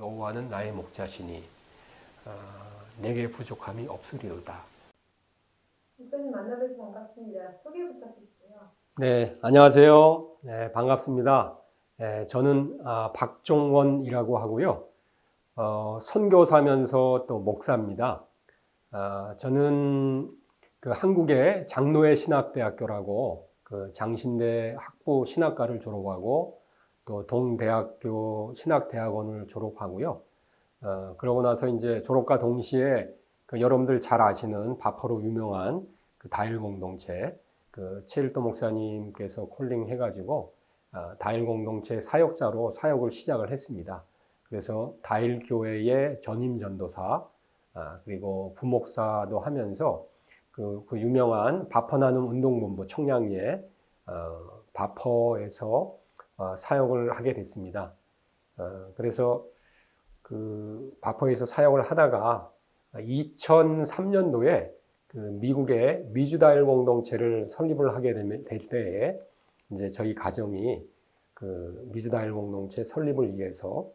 여호와는 나의 목자시니 내게 부족함이 없으리로다. 목사님 만나뵈서 반갑습니다. 소개 부탁드릴게요. 네, 안녕하세요. 네, 반갑습니다. 네, 저는 박종원이라고 하고요. 선교사면서 또 목사입니다. 저는 그 한국의 장로회 신학대학교라고 그 장신대 학부 신학과를 졸업하고 또 동대학교 신학대학원을 졸업하고요. 그러고 나서 이제 졸업과 동시에 그 여러분들 잘 아시는 바퍼로 유명한 그 다일 공동체 그 최일도 목사님께서 콜링 해가지고 다일 공동체 사역자로 사역을 시작을 했습니다. 그래서 다일 교회의 전임 전도사 그리고 부목사도 하면서 그 유명한 바퍼 나눔 운동본부 청량리에 바퍼에서 사역을 하게 됐습니다. 그래서 그 바퍼에서 사역을 하다가 2003년도에 그 미국의 미주다일 공동체를 설립을 하게 될 때에 이제 저희 가정이 그 미주다일 공동체 설립을 위해서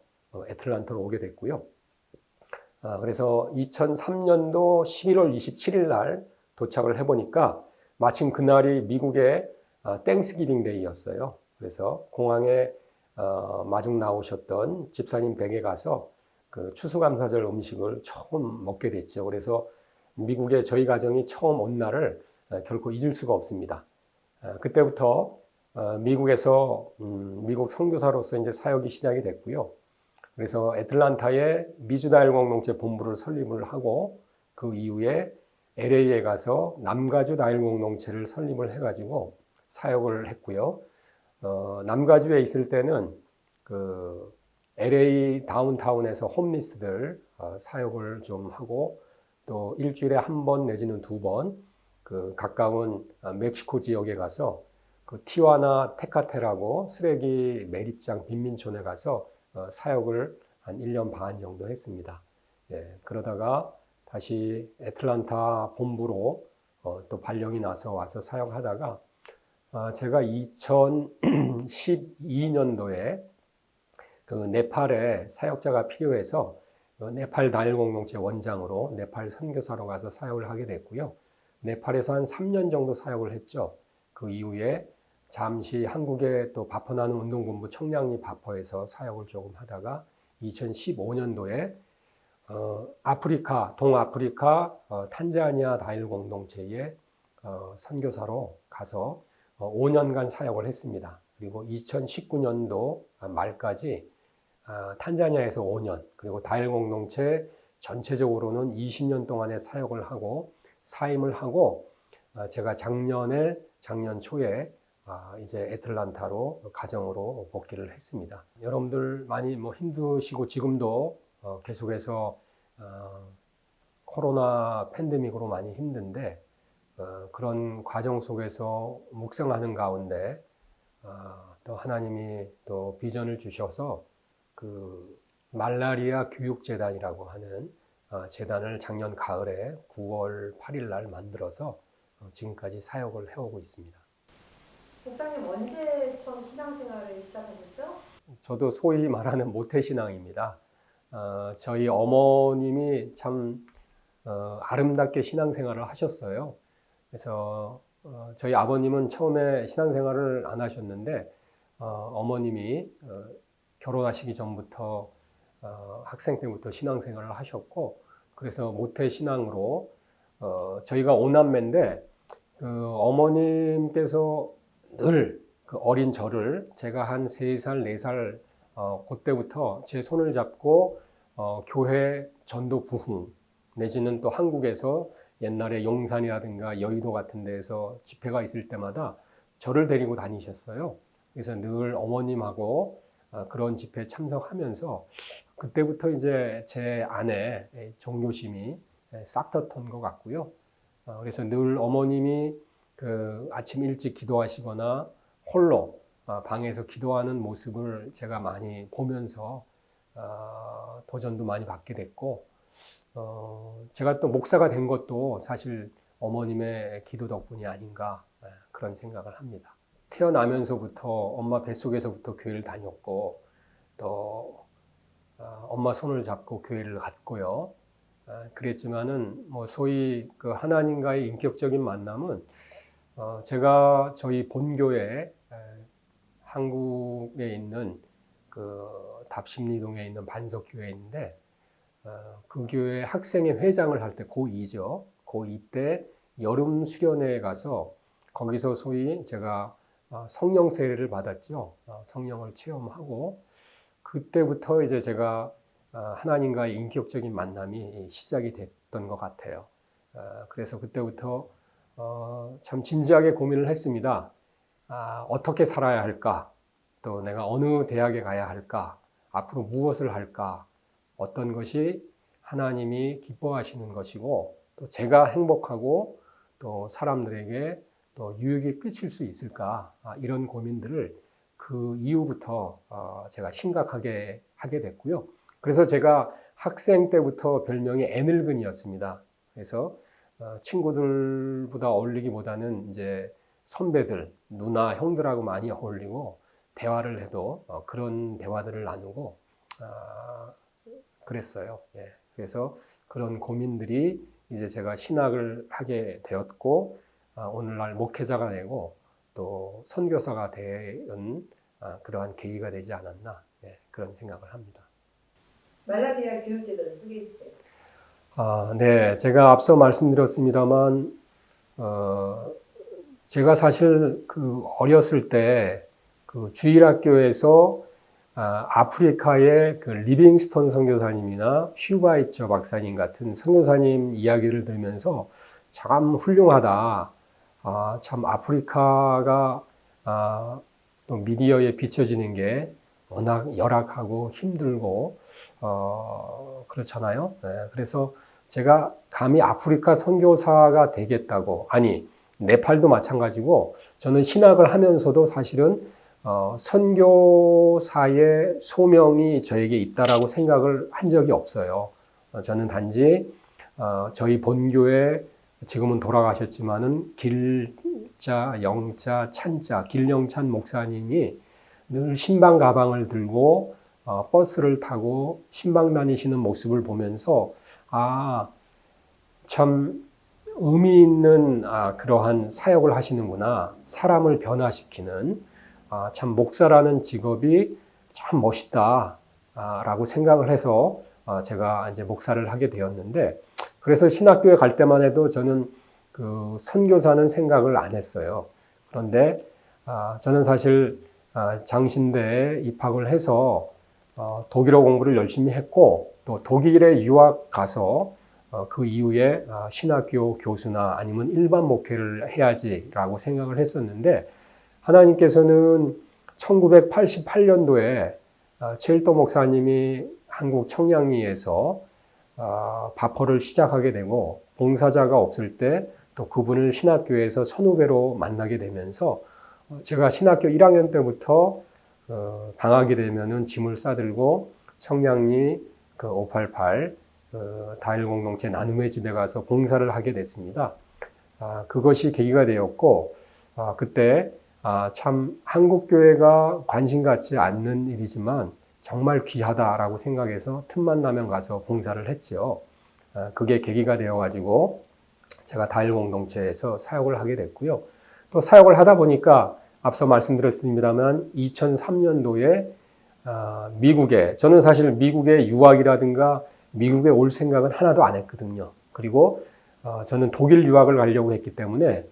애틀랜타로 오게 됐고요. 그래서 2003년도 11월 27일 날 도착을 해보니까 마침 그날이 미국의 땡스기빙 데이였어요. 그래서 공항에 마중 나오셨던 집사님 댁에 가서 그 추수감사절 음식을 처음 먹게 됐죠. 그래서 미국에 저희 가정이 처음 온 날을 결코 잊을 수가 없습니다. 그때부터 미국에서 미국 선교사로서 이제 사역이 시작이 됐고요. 그래서 애틀랜타에 미주다일 공동체 본부를 설립을 하고 그 이후에 LA에 가서 남가주 다일 공동체를 설립을 해가지고 사역을 했고요. 남가주에 있을 때는 그 LA 다운타운에서 홈리스들 사역을 좀 하고 또 일주일에 한 번 내지는 두 번 그 가까운 멕시코 지역에 가서 그 티와나 테카테라고 쓰레기 매립장 빈민촌에 가서 사역을 한 1년 반 정도 했습니다. 예, 그러다가 다시 애틀랜타 본부로 또 발령이 나서 와서 사역하다가 제가 2012년도에 그 네팔에 사역자가 필요해서 네팔 다일 공동체 원장으로 네팔 선교사로 가서 사역을 하게 됐고요. 네팔에서 한 3년 정도 사역을 했죠. 그 이후에 잠시 한국의 또 바퍼 나눔 운동본부 청량리 바퍼에서 사역을 조금 하다가 2015년도에 아프리카, 동아프리카 탄자니아 다일 공동체의 선교사로 가서 5년간 사역을 했습니다. 그리고 2019년도 말까지 탄자니아에서 5년, 그리고 다일 공동체 전체적으로는 20년 동안의 사역을 하고 사임을 하고 제가 작년 초에 이제 애틀랜타로 가정으로 복귀를 했습니다. 여러분들 많이 뭐 힘드시고 지금도 계속해서 코로나 팬데믹으로 많이 힘든데 그런 과정 속에서 묵상하는 가운데 또 하나님이 또 비전을 주셔서 그 말라리아 교육재단이라고 하는 재단을 작년 가을에 9월 8일 날 만들어서 지금까지 사역을 해오고 있습니다. 목사님 언제 처음 신앙생활을 시작하셨죠? 저도 소위 말하는 모태신앙입니다. 저희 어머님이 참 아름답게 신앙생활을 하셨어요. 그래서 저희 아버님은 처음에 신앙생활을 안 하셨는데 어머님이 결혼하시기 전부터 학생 때부터 신앙생활을 하셨고 그래서 모태신앙으로 저희가 5남매인데 그 어머님께서 늘 그 어린 저를 제가 한 3살, 4살 그때부터 제 손을 잡고 교회 전도 부흥 내지는 또 한국에서 옛날에 용산이라든가 여의도 같은 데에서 집회가 있을 때마다 저를 데리고 다니셨어요. 그래서 늘 어머님하고 그런 집회에 참석하면서 그때부터 이제 제 안에 종교심이 싹 텄던 것 같고요. 그래서 늘 어머님이 그 아침 일찍 기도하시거나 홀로 방에서 기도하는 모습을 제가 많이 보면서 도전도 많이 받게 됐고 제가 또 목사가 된 것도 사실 어머님의 기도 덕분이 아닌가 그런 생각을 합니다. 태어나면서부터 엄마 뱃속에서부터 교회를 다녔고 또 엄마 손을 잡고 교회를 갔고요. 그랬지만은 뭐 소위 그 하나님과의 인격적인 만남은 제가 저희 본교회 한국에 있는 그 답심리동에 있는 반석교회인데 그 교회 학생회 회장을 할 때 고2죠. 고2 때 여름 수련회에 가서 거기서 소위 제가 성령 세례를 받았죠. 성령을 체험하고 그때부터 이제 제가 하나님과의 인격적인 만남이 시작이 됐던 것 같아요. 그래서 그때부터 참 진지하게 고민을 했습니다. 어떻게 살아야 할까? 또 내가 어느 대학에 가야 할까? 앞으로 무엇을 할까? 어떤 것이 하나님이 기뻐하시는 것이고 또 제가 행복하고 또 사람들에게 또 유익이 끼칠 수 있을까? 이런 고민들을 그 이후부터 제가 심각하게 하게 됐고요. 그래서 제가 학생 때부터 별명이 애늙은이였습니다. 그래서 친구들보다 어울리기보다는 이제 선배들, 누나, 형들하고 많이 어울리고 대화를 해도 그런 대화들을 나누고 그랬어요. 예. 그래서 그런 고민들이 이제 제가 신학을 하게 되었고 오늘날 목회자가 되고 또 선교사가 된 그러한 계기가 되지 않았나 그런 생각을 합니다. 말라비아 교육제도를 소개해 주세요. 네, 제가 앞서 말씀드렸습니다만 제가 사실 그 어렸을 때 그 주일학교에서 아프리카의 그 리빙스턴 선교사님이나 슈바이처 박사님 같은 선교사님 이야기를 들으면서 참 훌륭하다. 참 아프리카가 또 미디어에 비춰지는 게 워낙 열악하고 힘들고 그렇잖아요. 네, 그래서 제가 감히 아프리카 선교사가 되겠다고, 아니 네팔도 마찬가지고 저는 신학을 하면서도 사실은 선교사의 소명이 저에게 있다라고 생각을 한 적이 없어요. 저는 단지 저희 본교회 지금은 돌아가셨지만은 길자, 영자, 찬자, 길영찬 목사님이 늘 신방 가방을 들고 버스를 타고 신방 다니시는 모습을 보면서 참 의미 있는 그러한 사역을 하시는구나. 사람을 변화시키는 참 목사라는 직업이 참 멋있다 라고 생각을 해서 제가 이제 목사를 하게 되었는데 그래서 신학교에 갈 때만 해도 저는 그 선교사는 생각을 안 했어요. 그런데 저는 사실 장신대에 입학을 해서 독일어 공부를 열심히 했고 또 독일에 유학 가서 그 이후에 신학교 교수나 아니면 일반 목회를 해야지라고 생각을 했었는데 하나님께서는 1988년도에 최일도 목사님이 한국 청량리에서 바퍼를 시작하게 되고 봉사자가 없을 때 또 그분을 신학교에서 선후배로 만나게 되면서 제가 신학교 1학년 때부터 방학이 되면은 짐을 싸들고 청량리 그 588 다일 공동체 나눔의 집에 가서 봉사를 하게 됐습니다. 그것이 계기가 되었고 그때 참 한국교회가 관심 갖지 않는 일이지만 정말 귀하다라고 생각해서 틈만 나면 가서 봉사를 했죠. 그게 계기가 되어가지고 제가 다일 공동체에서 사역을 하게 됐고요. 또 사역을 하다 보니까 앞서 말씀드렸습니다만 2003년도에 미국에 저는 사실 미국의 유학이라든가 미국에 올 생각은 하나도 안 했거든요. 그리고 저는 독일 유학을 가려고 했기 때문에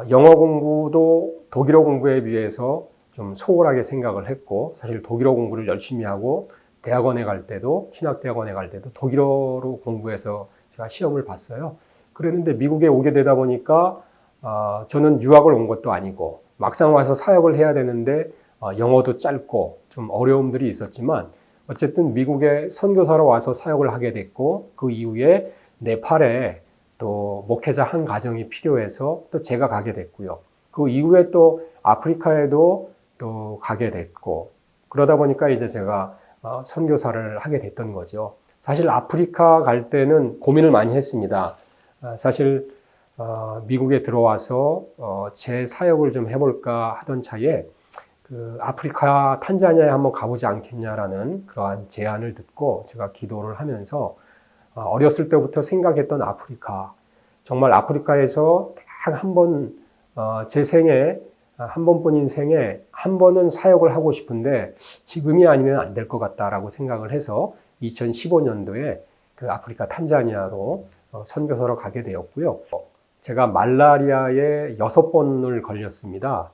영어 공부도 독일어 공부에 비해서 좀 소홀하게 생각을 했고 사실 독일어 공부를 열심히 하고 대학원에 갈 때도 신학대학원에 갈 때도 독일어로 공부해서 제가 시험을 봤어요. 그랬는데 미국에 오게 되다 보니까 저는 유학을 온 것도 아니고 막상 와서 사역을 해야 되는데 영어도 짧고 좀 어려움들이 있었지만 어쨌든 미국에 선교사로 와서 사역을 하게 됐고 그 이후에 네팔에 또 목회자 한 가정이 필요해서 또 제가 가게 됐고요. 그 이후에 또 아프리카에도 또 가게 됐고 그러다 보니까 이제 제가 선교사를 하게 됐던 거죠. 사실 아프리카 갈 때는 고민을 많이 했습니다. 사실 미국에 들어와서 제 사역을 좀 해볼까 하던 차에 그 아프리카 탄자니아에 한번 가보지 않겠냐라는 그러한 제안을 듣고 제가 기도를 하면서 어렸을 때부터 생각했던 아프리카, 정말 아프리카에서 딱 한 번, 제 생에, 한 번뿐인 생에 한 번은 사역을 하고 싶은데 지금이 아니면 안 될 것 같다라고 생각을 해서 2015년도에 그 아프리카 탄자니아로 선교사로 가게 되었고요. 제가 말라리아에 6번을 걸렸습니다.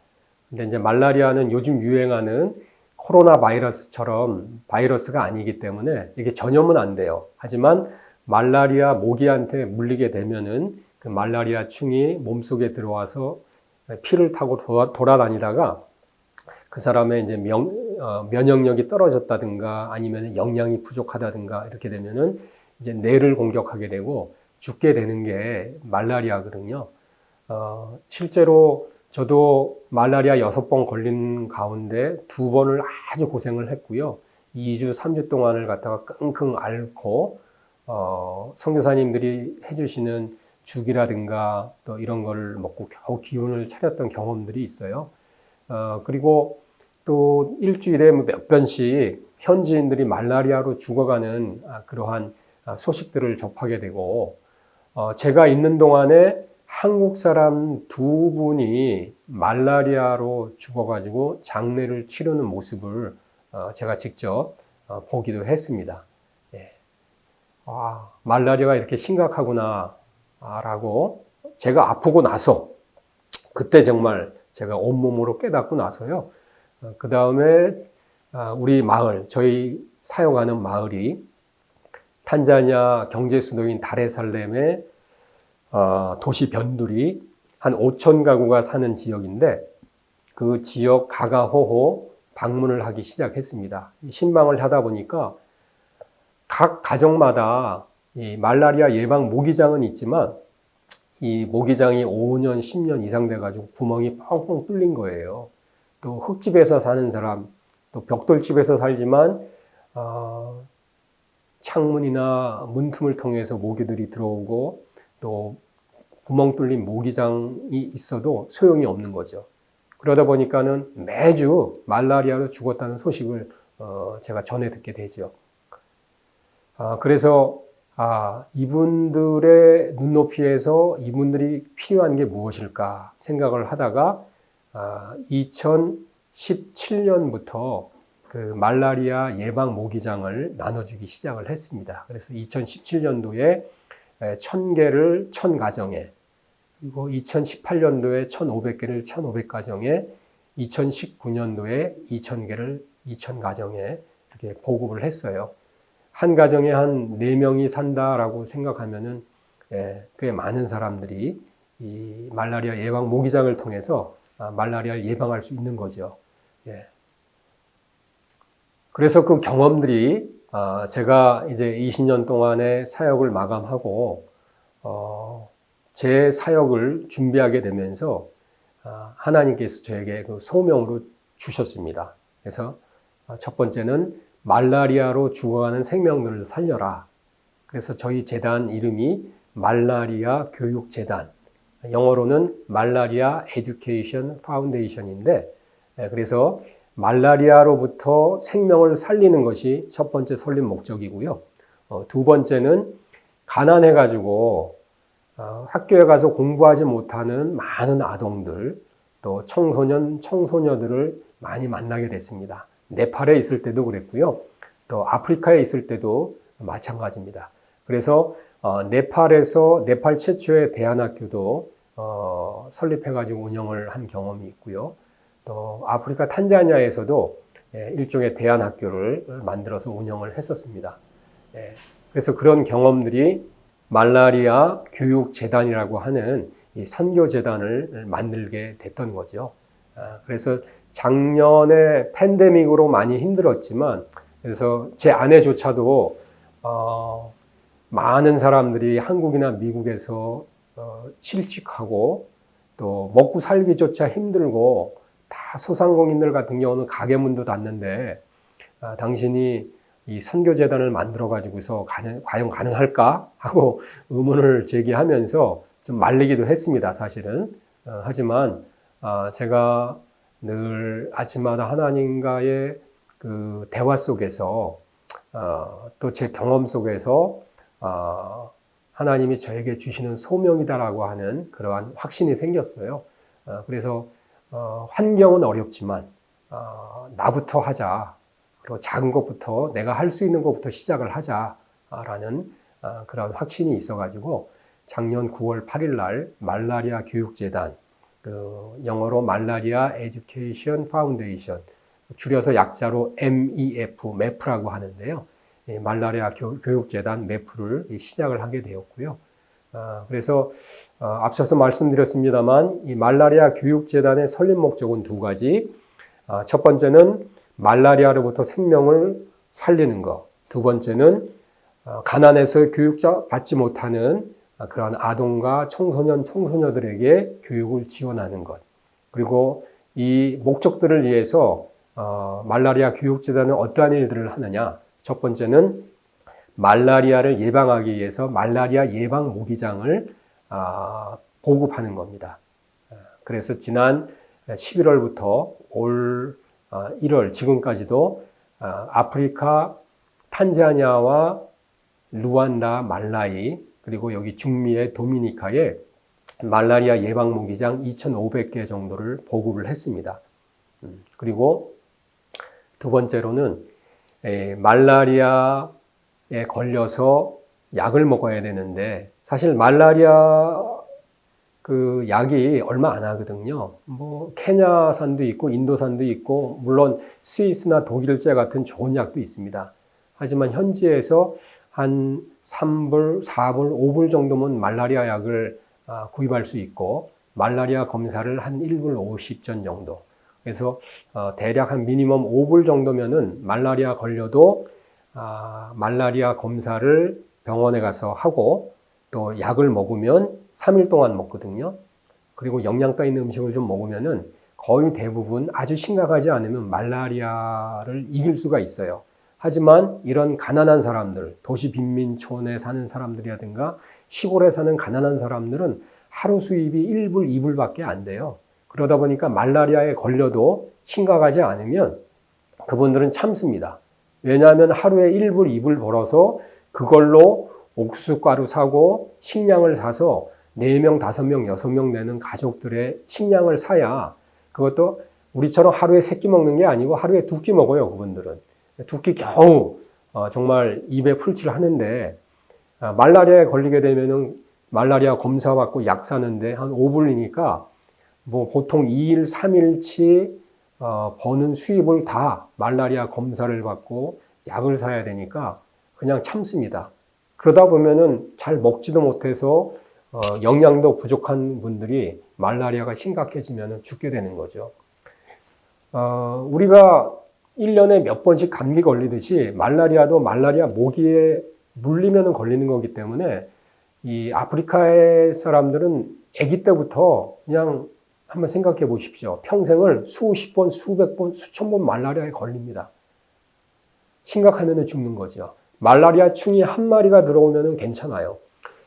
근데 이제 말라리아는 요즘 유행하는 코로나 바이러스처럼 바이러스가 아니기 때문에 이게 전염은 안 돼요. 하지만 말라리아 모기한테 물리게 되면은 그 말라리아 충이 몸속에 들어와서 피를 타고 돌아다니다가 그 사람의 이제 면역력이 떨어졌다든가 아니면 영양이 부족하다든가 이렇게 되면은 이제 뇌를 공격하게 되고 죽게 되는 게 말라리아거든요. 실제로 저도 말라리아 6번 걸린 가운데 2번을 아주 고생을 했고요. 2주, 3주 동안을 갖다가 끙끙 앓고, 선교사님들이 해주시는 죽이라든가 또 이런 거를 먹고 겨우 기운을 차렸던 경험들이 있어요. 그리고 또 일주일에 몇 번씩 현지인들이 말라리아로 죽어가는 그러한 소식들을 접하게 되고, 제가 있는 동안에 한국 사람 2분이 말라리아로 죽어가지고 장례를 치르는 모습을 제가 직접 보기도 했습니다. 예. 말라리아가 이렇게 심각하구나 라고 제가 아프고 나서 그때 정말 제가 온몸으로 깨닫고 나서요. 그 다음에 우리 마을, 저희 사역하는 마을이 탄자니아 경제 수도인 다레살렘의 도시 변두리 한 5천 가구가 사는 지역인데 그 지역 가가호호 방문을 하기 시작했습니다. 신방을 하다 보니까 각 가정마다 이 말라리아 예방 모기장은 있지만 이 모기장이 5년, 10년 이상 돼가지고 구멍이 뻥뻥 뚫린 거예요. 또 흙집에서 사는 사람, 또 벽돌집에서 살지만 창문이나 문틈을 통해서 모기들이 들어오고 또 구멍 뚫린 모기장이 있어도 소용이 없는 거죠. 그러다 보니까는 매주 말라리아로 죽었다는 소식을 제가 전해 듣게 되죠. 그래서 이분들의 눈높이에서 이분들이 필요한 게 무엇일까 생각을 하다가 2017년부터 그 말라리아 예방 모기장을 나눠주기 시작을 했습니다. 그래서 2017년도에 1000개를 1000가정에, 그리고 2018년도에 1500개를 1500가정에, 2019년도에 2000개를 2000가정에 이렇게 보급을 했어요. 한 가정에 한 4명이 산다라고 생각하면은 꽤 많은 사람들이 이 말라리아 예방 모기장을 통해서 말라리아를 예방할 수 있는 거죠. 그래서 그 경험들이 제가 이제 20년 동안의 사역을 마감하고 제 사역을 준비하게 되면서 하나님께서 저에게 그 소명으로 주셨습니다. 그래서 첫 번째는 말라리아로 죽어가는 생명들을 살려라. 그래서 저희 재단 이름이 말라리아 교육재단, 영어로는 말라리아 에듀케이션 파운데이션인데, 그래서 말라리아로부터 생명을 살리는 것이 첫 번째 설립 목적이고요. 두 번째는 가난해가지고 학교에 가서 공부하지 못하는 많은 아동들, 또 청소년, 청소녀들을 많이 만나게 됐습니다. 네팔에 있을 때도 그랬고요. 또 아프리카에 있을 때도 마찬가지입니다. 그래서 네팔에서 네팔 최초의 대안학교도 설립해가지고 운영을 한 경험이 있고요. 또 아프리카 탄자니아에서도 일종의 대안학교를 만들어서 운영을 했었습니다. 그래서 그런 경험들이 말라리아 교육재단이라고 하는 이 선교재단을 만들게 됐던 거죠. 그래서 작년에 팬데믹으로 많이 힘들었지만, 그래서 제 아내조차도 많은 사람들이 한국이나 미국에서 실직하고 또 먹고 살기조차 힘들고 다 소상공인들 같은 경우는 가게 문도 닫는데 당신이 이 선교재단을 만들어 가지고서 과연 가능할까 하고 의문을 제기하면서 좀 말리기도 했습니다, 사실은. 하지만 제가 늘 아침마다 하나님과의 그 대화 속에서 또 제 경험 속에서 하나님이 저에게 주시는 소명이다라고 하는 그러한 확신이 생겼어요. 그래서 환경은 어렵지만 나부터 하자. 그리고 작은 것부터 내가 할 수 있는 것부터 시작을 하자라는 그런 확신이 있어가지고 작년 9월 8일 날 말라리아 교육재단, 그 영어로 말라리아 에듀케이션 파운데이션, 줄여서 약자로 MEF라고 하는데요. 말라리아 교육재단 MEF를 시작을 하게 되었고요. 그래서 앞서서 말씀드렸습니다만 이 말라리아 교육재단의 설립 목적은 두 가지. 첫 번째는 말라리아로부터 생명을 살리는 것. 두 번째는 가난해서 교육자 받지 못하는 그러한 아동과 청소년, 청소녀들에게 교육을 지원하는 것. 그리고 이 목적들을 위해서 말라리아 교육재단은 어떠한 일들을 하느냐. 첫 번째는 말라리아를 예방하기 위해서 말라리아 예방 모기장을 보급하는 겁니다. 그래서 지난 11월부터 올 1월 지금까지도 아프리카 탄자니아와 루안다, 말라위 그리고 여기 중미의 도미니카에 말라리아 예방 모기장 2,500개 정도를 보급을 했습니다. 그리고 두 번째로는 말라리아에 걸려서 약을 먹어야 되는데 사실 말라리아 그 약이 얼마 안 하거든요. 뭐 케냐산도 있고 인도산도 있고 물론 스위스나 독일제 같은 좋은 약도 있습니다. 하지만 현지에서 한 3불, 4불, 5불 정도면 말라리아 약을 구입할 수 있고 말라리아 검사를 한 1불 50전 정도. 그래서 대략 한 미니멈 5불 정도면은 말라리아 걸려도 말라리아 검사를 병원에 가서 하고 또 약을 먹으면 3일 동안 먹거든요. 그리고 영양가 있는 음식을 좀 먹으면은 거의 대부분 아주 심각하지 않으면 말라리아를 이길 수가 있어요. 하지만 이런 가난한 사람들, 도시 빈민촌에 사는 사람들이라든가 시골에 사는 가난한 사람들은 하루 수입이 1불, 2불밖에 안 돼요. 그러다 보니까 말라리아에 걸려도 심각하지 않으면 그분들은 참습니다. 왜냐하면 하루에 1불, 2불 벌어서 그걸로 옥수가루 사고 식량을 사서 4명, 5명, 6명 되는 가족들의 식량을 사야 그것도 우리처럼 하루에 3끼 먹는 게 아니고 하루에 2끼 먹어요, 그분들은. 2끼 겨우 정말 입에 풀칠을 하는데 말라리아에 걸리게 되면은 말라리아 검사 받고 약 사는데 한 5불이니까 뭐 보통 2일, 3일치 버는 수입을 다 말라리아 검사를 받고 약을 사야 되니까 그냥 참습니다. 그러다 보면은 잘 먹지도 못해서 영양도 부족한 분들이 말라리아가 심각해지면 죽게 되는 거죠. 우리가 1년에 몇 번씩 감기 걸리듯이 말라리아도 말라리아 모기에 물리면 걸리는 거기 때문에 이 아프리카의 사람들은 아기 때부터 그냥 한번 생각해 보십시오. 평생을 수십 번, 수백 번, 수천 번 말라리아에 걸립니다. 심각하면 죽는 거죠. 말라리아 충이 한 마리가 들어오면 괜찮아요.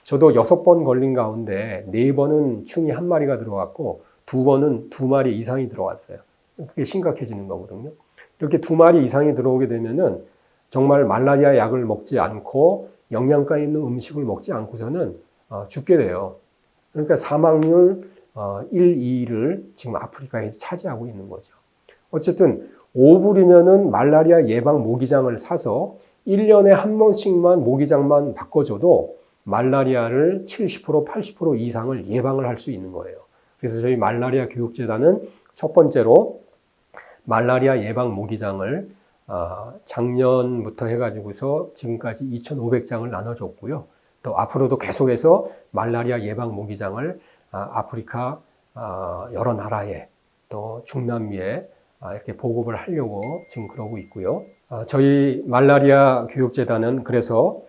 저도 6번 걸린 가운데 4번은 충이 한 마리가 들어왔고 2번은 2마리 이상이 들어왔어요. 그게 심각해지는 거거든요. 이렇게 2마리 이상이 들어오게 되면은 정말 말라리아 약을 먹지 않고 영양가 있는 음식을 먹지 않고서는 죽게 돼요. 그러니까 사망률 1, 2를 지금 아프리카에서 차지하고 있는 거죠. 어쨌든 5불이면은 말라리아 예방 모기장을 사서 1년에 한 번씩만 모기장만 바꿔줘도 말라리아를 70%, 80% 이상을 예방을 할 수 있는 거예요. 그래서 저희 말라리아 교육재단은 첫 번째로 말라리아 예방 모기장을 작년부터 해가지고서 지금까지 2,500장을 나눠줬고요. 또 앞으로도 계속해서 말라리아 예방 모기장을 아프리카 여러 나라에 또 중남미에 이렇게 보급을 하려고 지금 그러고 있고요. 저희 말라리아 교육재단은 그래서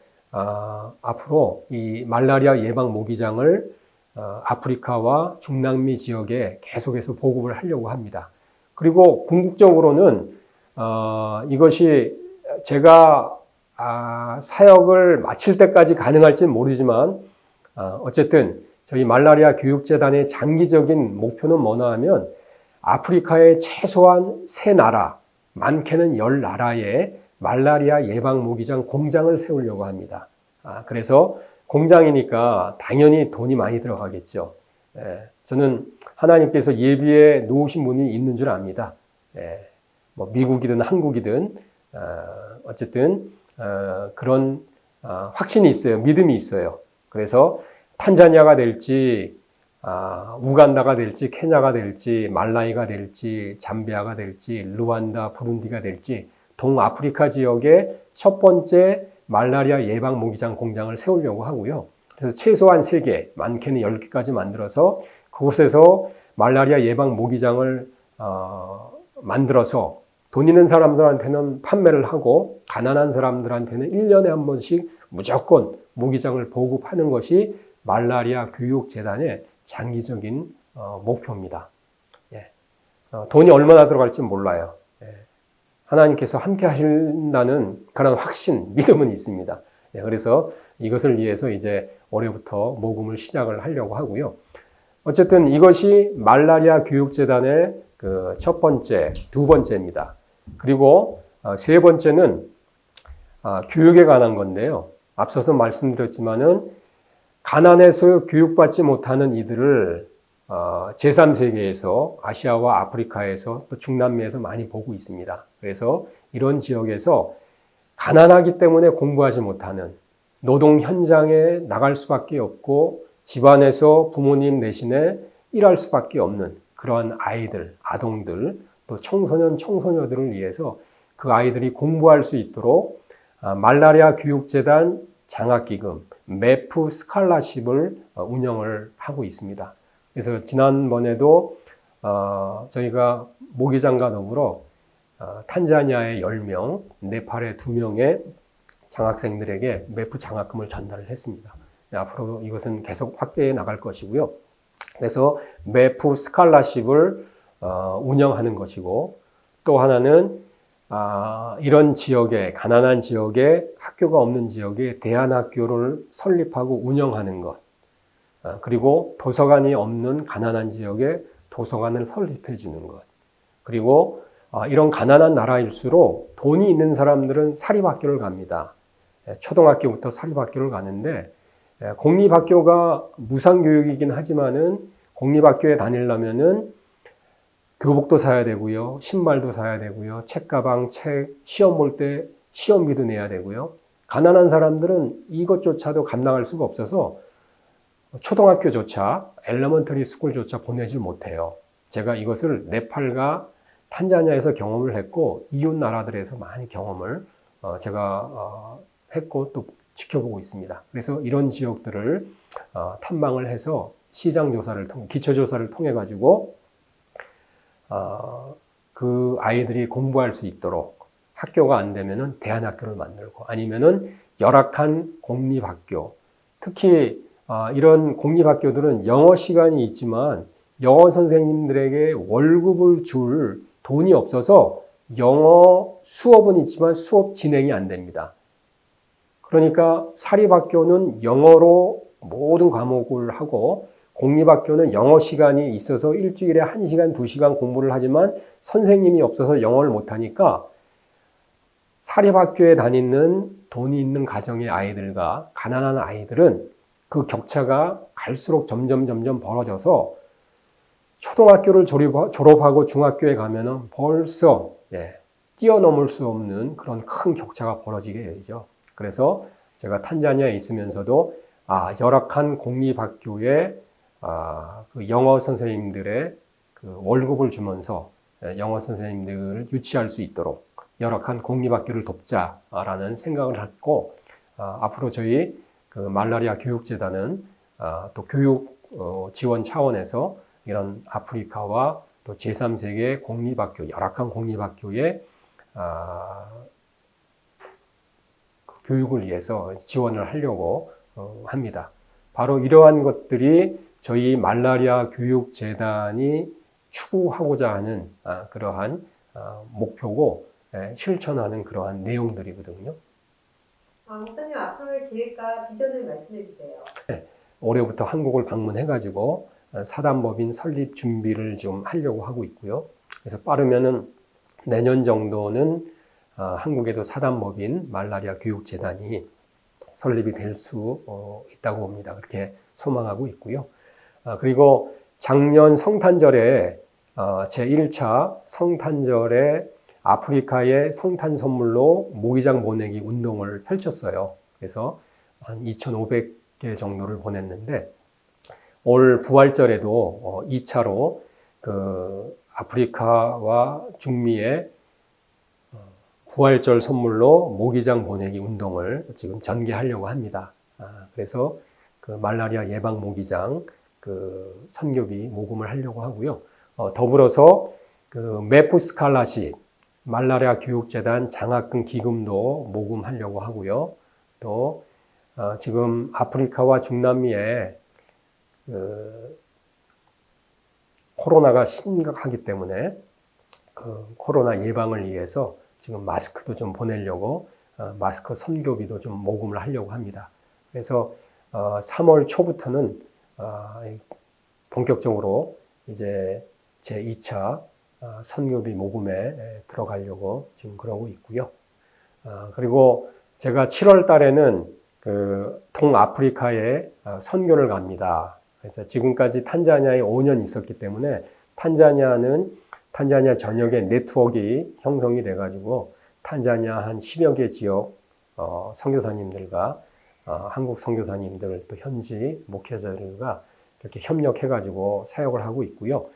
앞으로 이 말라리아 예방 모기장을 아프리카와 중남미 지역에 계속해서 보급을 하려고 합니다. 그리고 궁극적으로는 이것이 제가 사역을 마칠 때까지 가능할지는 모르지만 어쨌든 저희 말라리아 교육재단의 장기적인 목표는 뭐냐 하면 아프리카의 최소한 3나라, 많게는 10나라에 말라리아 예방 모기장 공장을 세우려고 합니다. 그래서 공장이니까 당연히 돈이 많이 들어가겠죠. 저는 하나님께서 예비해 놓으신 분이 있는 줄 압니다. 뭐 미국이든 한국이든 어쨌든 그런 확신이 있어요. 믿음이 있어요. 그래서 탄자니아가 될지 우간다가 될지 케냐가 될지 말라위가 될지 잠비아가 될지 루안다, 부룬디가 될지 동아프리카 지역에 첫 번째 말라리아 예방 모기장 공장을 세우려고 하고요. 그래서 최소한 3개, 많게는 10개까지 만들어서 그곳에서 말라리아 예방 모기장을 만들어서 돈 있는 사람들한테는 판매를 하고 가난한 사람들한테는 1년에 한 번씩 무조건 모기장을 보급하는 것이 말라리아 교육재단의 장기적인 목표입니다. 돈이 얼마나 들어갈지 몰라요. 하나님께서 함께 하신다는 그런 확신, 믿음은 있습니다. 그래서 이것을 위해서 이제 올해부터 모금을 시작을 하려고 하고요. 어쨌든 이것이 말라리아 교육재단의 그 첫 번째, 두 번째입니다. 그리고 세 번째는 교육에 관한 건데요. 앞서서 말씀드렸지만은 가난해서 교육받지 못하는 이들을 제3세계에서 아시아와 아프리카에서 또 중남미에서 많이 보고 있습니다. 그래서 이런 지역에서 가난하기 때문에 공부하지 못하는 노동 현장에 나갈 수밖에 없고 집안에서 부모님 대신에 일할 수밖에 없는 그러한 아이들, 아동들, 또 청소년, 청소녀들을 위해서 그 아이들이 공부할 수 있도록 말라리아 교육재단 장학기금, 매프 스칼라십을 운영을 하고 있습니다. 그래서 지난번에도 저희가 모기장과 더불어 탄자니아에 10명, 네팔에 2명의 장학생들에게 매프 장학금을 전달을 했습니다. 앞으로 이것은 계속 확대해 나갈 것이고요. 그래서 매프 스칼라십을 운영하는 것이고 또 하나는 이런 지역에 가난한 지역에 학교가 없는 지역에 대안학교를 설립하고 운영하는 것 그리고 도서관이 없는 가난한 지역에 도서관을 설립해 주는 것 그리고 이런 가난한 나라일수록 돈이 있는 사람들은 사립학교를 갑니다. 초등학교부터 사립학교를 가는데 공립학교가 무상교육이긴 하지만은 공립학교에 다니려면은 교복도 사야 되고요. 신발도 사야 되고요. 책가방, 책, 시험 볼 때 시험비도 내야 되고요. 가난한 사람들은 이것조차도 감당할 수가 없어서 초등학교조차 엘레먼터리 스쿨조차 보내질 못해요. 제가 이것을 네팔과 탄자니아에서 경험을 했고 이웃 나라들에서 많이 경험을 제가 했고 또 지켜보고 있습니다. 그래서 이런 지역들을 탐방을 해서 시장조사를 통해 기초조사를 통해 가지고 그 아이들이 공부할 수 있도록 학교가 안 되면은 대안학교를 만들고 아니면은 열악한 공립학교 특히 이런 공립학교들은 영어 시간이 있지만 영어 선생님들에게 월급을 줄 돈이 없어서 영어 수업은 있지만 수업 진행이 안 됩니다. 그러니까 사립학교는 영어로 모든 과목을 하고 공립학교는 영어 시간이 있어서 일주일에 1시간, 2시간 공부를 하지만 선생님이 없어서 영어를 못하니까 사립학교에 다니는 돈이 있는 가정의 아이들과 가난한 아이들은 그 격차가 갈수록 점점 벌어져서 초등학교를 졸업하고 중학교에 가면은 벌써 뛰어넘을 수 없는 그런 큰 격차가 벌어지게 되죠. 그래서 제가 탄자니아에 있으면서도 열악한 공립학교에 그 영어 선생님들의 그 월급을 주면서 영어 선생님들을 유치할 수 있도록 열악한 공립학교를 돕자라는 생각을 했고 앞으로 저희 그 말라리아 교육재단은 또 교육 지원 차원에서 이런 아프리카와 또 제3세계 공립학교, 열악한 공립학교의 교육을 위해서 지원을 하려고 합니다. 바로 이러한 것들이 저희 말라리아 교육재단이 추구하고자 하는 그러한 목표고 실천하는 그러한 내용들이거든요. 목사님 앞으로의 계획과 비전을 말씀해 주세요. 올해부터 한국을 방문해가지고 사단법인 설립 준비를 좀 하려고 하고 있고요. 그래서 빠르면은 내년 정도는 한국에도 사단법인 말라리아 교육재단이 설립이 될 수 있다고 봅니다. 그렇게 소망하고 있고요. 그리고 작년 성탄절에 제1차 성탄절에 아프리카에 성탄 선물로 모기장 보내기 운동을 펼쳤어요. 그래서 한 2,500개 정도를 보냈는데 올 부활절에도 2차로 그 아프리카와 중미에 부활절 선물로 모기장 보내기 운동을 지금 전개하려고 합니다. 그래서 그 말라리아 예방 모기장 그 선교비 모금을 하려고 하고요. 더불어서 그 메프 스칼라십 말라리아 교육재단 장학금 기금도 모금하려고 하고요. 또 지금 아프리카와 중남미에 그 코로나가 심각하기 때문에 그 코로나 예방을 위해서 지금 마스크도 좀 보내려고 마스크 선교비도 좀 모금을 하려고 합니다. 그래서 3월 초부터는 본격적으로 이제 제 2차 선교비 모금에 들어가려고 지금 그러고 있고요. 그리고 제가 7월 달에는 그 동아프리카에 선교를 갑니다. 그래서 지금까지 탄자니아에 5년 있었기 때문에 탄자니아 전역에 네트워크가 형성이 돼가지고 탄자니아 한 10여 개 지역 선교사님들과 한국 선교사님들 또 현지 목회자들과 이렇게 협력해가지고 사역을 하고 있고요.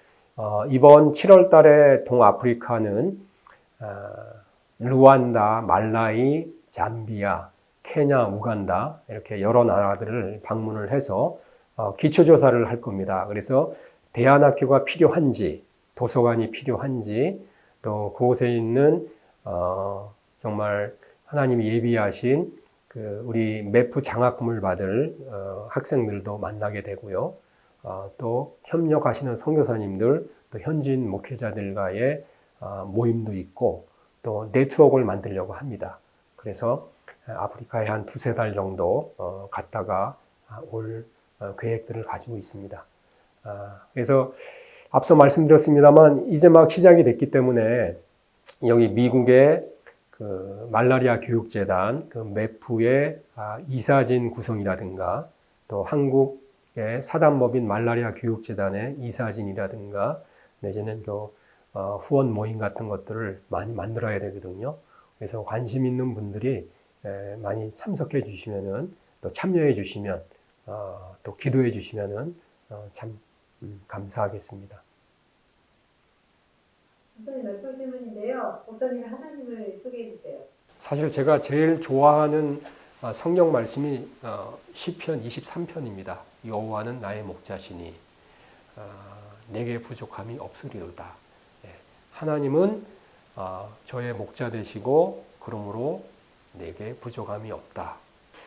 이번 7월 달에 동아프리카는 루안다, 말라위, 잠비아, 케냐, 우간다 이렇게 여러 나라들을 방문을 해서 기초조사를 할 겁니다. 그래서 대안학교가 필요한지, 도서관이 필요한지, 또 그곳에 있는 정말 하나님이 예비하신 그 우리 메프 장학금을 받을 학생들도 만나게 되고요. 또 협력하시는 선교사님들, 또 현지인 목회자들과의 모임도 있고 또 네트워크를 만들려고 합니다. 그래서 아프리카에 한 2-3달 정도 갔다가 올 계획들을 가지고 있습니다. 그래서 앞서 말씀드렸습니다만 이제 막 시작이 됐기 때문에 여기 미국의 그 말라리아 교육재단, 그 메프의 이사진 구성이라든가 또 한국의 사단법인 말라리아 교육재단의 이사진이라든가 내지는 그 후원 모임 같은 것들을 많이 만들어야 되거든요. 그래서 관심 있는 분들이 많이 참석해 주시면은 또 참여해 주시면 또 기도해 주시면은 참 감사하겠습니다. 목사님 몇 번 질문인데요. 목사님이 하나님을 소개해 주세요. 사실 제가 제일 좋아하는 성경 말씀이 시편 23편입니다. 여호와는 나의 목자시니 내게 부족함이 없으리로다. 하나님은 저의 목자 되시고 그러므로 내게 부족함이 없다.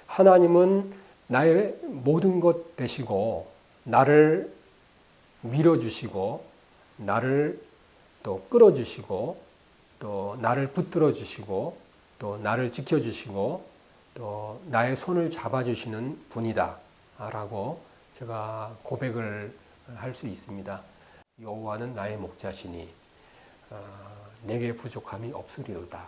하나님은 나의 모든 것 되시고 나를 밀어주시고 나를 또 끌어주시고 또 나를 붙들어 주시고 또 나를 지켜주시고 또 나의 손을 잡아주시는 분이다 라고 제가 고백을 할 수 있습니다. 여호와는 나의 목자시니 내게 부족함이 없으리로다.